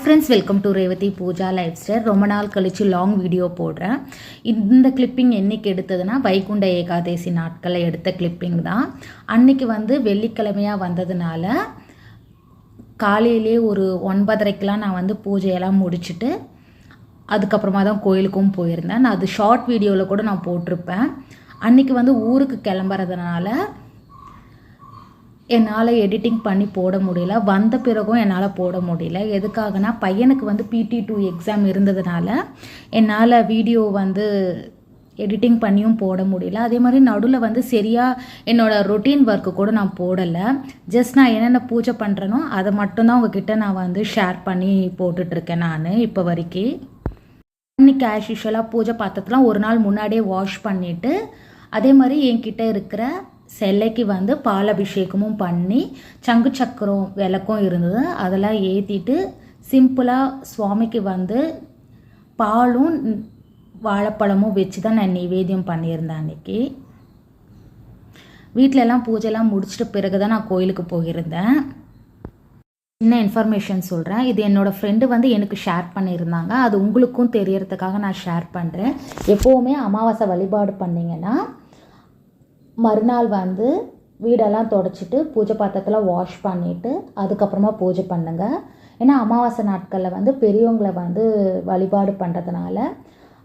Friends, welcome to Revathi Pooja lifestyle. ரொம்ப நாள் கழித்து லாங் வீடியோ போடுறேன். இந்த கிளிப்பிங் என்றைக்கு எடுத்ததுன்னா வைகுண்ட ஏகாதசி நாட்களில் எடுத்த கிளிப்பிங் தான். அன்றைக்கி வெள்ளிக்கிழமையாக வந்ததுனால காலையிலே ஒரு 9:30க்கெலாம் நான் பூஜையெல்லாம் முடிச்சுட்டு அதுக்கப்புறமா தான் கோயிலுக்கும் போயிருந்தேன். நான் அது ஷார்ட் வீடியோவில் கூட நான் போட்டிருப்பேன். அன்றைக்கி ஊருக்கு கிளம்புறதுனால என்னால் எடிட்டிங் பண்ணி போட முடியல. வந்த பிறகும் என்னால் போட முடியல. எதுக்காகனா பையனுக்கு PT2 எக்ஸாம் இருந்ததுனால என்னால் வீடியோ எடிட்டிங் பண்ணியும் போட முடியல. அதே மாதிரி நடுவில் சரியாக என்னோடய ரொட்டீன் ஒர்க்கு கூட நான் போடலை. ஜஸ்ட் நான் என்னென்ன பூஜை பண்ணுறேனோ அதை மட்டும்தான் உங்ககிட்ட நான் ஷேர் பண்ணி போட்டுட்ருக்கேன். நான் இப்போ வரைக்கும் இன்றைக்கி ஆஸ் யூஷுவலாக பூஜை பாத்திரத்தெலாம் ஒரு நாள் முன்னாடியே வாஷ் பண்ணிவிட்டு அதே மாதிரி என்கிட்ட இருக்கிற சிலைக்கு பால் அபிஷேகமும் பண்ணி சங்கு சக்கரம் விளக்கும் இருந்தது. அதெல்லாம் ஏற்றிட்டு சிம்பிளாக சுவாமிக்கு பாலும் வாழைப்பழமும் வச்சு தான் நான் நிவேத்தியம் பண்ணியிருந்தேன். அன்றைக்கி வீட்டிலலாம் பூஜைலாம் முடிச்சிட்ட பிறகு தான் நான் கோயிலுக்கு போயிருந்தேன். சின்ன இன்ஃபர்மேஷன் சொல்கிறேன். இது என்னோடய ஃப்ரெண்டு எனக்கு ஷேர் பண்ணியிருந்தாங்க. அது உங்களுக்கும் தெரியறதுக்காக நான் ஷேர் பண்ணுறேன். எப்போவுமே அமாவாசை வழிபாடு பண்ணிங்கன்னா மறுநாள் வீடெல்லாம் தொடச்சிட்டு பூஜை பாத்திரத்தில் வாஷ் பண்ணிவிட்டு அதுக்கப்புறமா பூஜை பண்ணுங்க. ஏன்னா அமாவாசை நாட்களில் பெரியவங்களை வழிபாடு பண்ணுறதுனால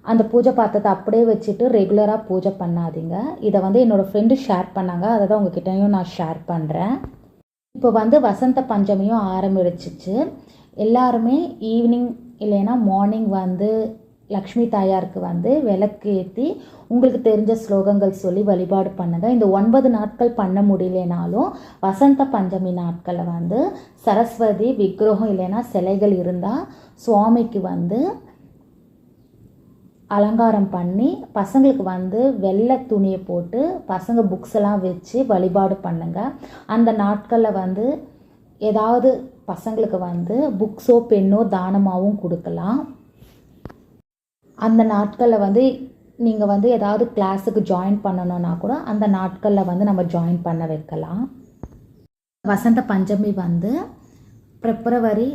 அந்த பூஜை பாத்திரத்தை அப்படியே வச்சுட்டு ரெகுலராக பூஜை பண்ணாதீங்க. இதை என்னோடய ஃப்ரெண்டு ஷேர் பண்ணாங்க. அதை தான் உங்ககிட்டையும் நான் ஷேர் பண்ணுறேன். இப்போ வசந்த பஞ்சமியும் ஆரம்பிச்சிச்சு. எல்லாருமே ஈவினிங் இல்லைன்னா மார்னிங் லக்ஷ்மி தாயாருக்கு விளக்கு ஏற்றி உங்களுக்கு தெரிஞ்ச ஸ்லோகங்கள் சொல்லி வழிபாடு பண்ணுங்கள். இந்த 9 நாட்கள் பண்ண முடியலனாலும் வசந்த பஞ்சமி நாட்களில் சரஸ்வதி விக்கிரகம் இல்லைன்னா சிலைகள் இருந்தால் சுவாமிக்கு அலங்காரம் பண்ணி பசங்களுக்கு வெள்ளை துணியை போட்டு பசங்க புக்ஸ் எல்லாம் வச்சு வழிபாடு பண்ணுங்கள். அந்த நாட்களில் ஏதாவது பசங்களுக்கு புக்ஸோ பெண்ணோ தானமாகவும் கொடுக்கலாம். அந்த நாட்களில் நீங்கள் ஏதாவது கிளாஸுக்கு ஜாயின் பண்ணணுன்னா கூட அந்த நாட்களில் நம்ம ஜாயின் பண்ண வைக்கலாம். வசந்த பஞ்சமி பிப்ரவரி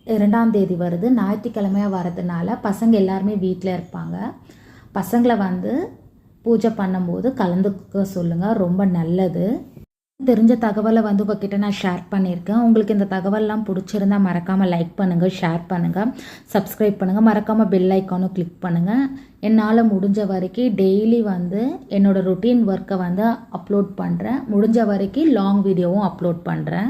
2ஆம் தேதி வருது. ஞாயிற்றுக்கிழமையாக வரதுனால பசங்க எல்லாருமே வீட்டில் இருப்பாங்க. பசங்களை பூஜை பண்ணும்போது கலந்துக்க சொல்லுங்கள். ரொம்ப நல்லது. தெரிஞ்ச தகவலை உங்ககிட்ட நான் ஷேர் பண்ணியிருக்கேன். உங்களுக்கு இந்த தகவல்லாம் பிடிச்சிருந்தா மறக்காமல் லைக் பண்ணுங்கள், ஷேர் பண்ணுங்கள், சப்ஸ்கிரைப் பண்ணுங்கள். மறக்காமல் பெல் ஐக்கானும் கிளிக் பண்ணுங்கள். என்னால் முடிஞ்ச வரைக்கும் டெய்லி என்னோடய ரொட்டீன் ஒர்க்கை அப்லோட் பண்ணுறேன். முடிஞ்ச வரைக்கும் லாங் வீடியோவும் அப்லோட் பண்ணுறேன்.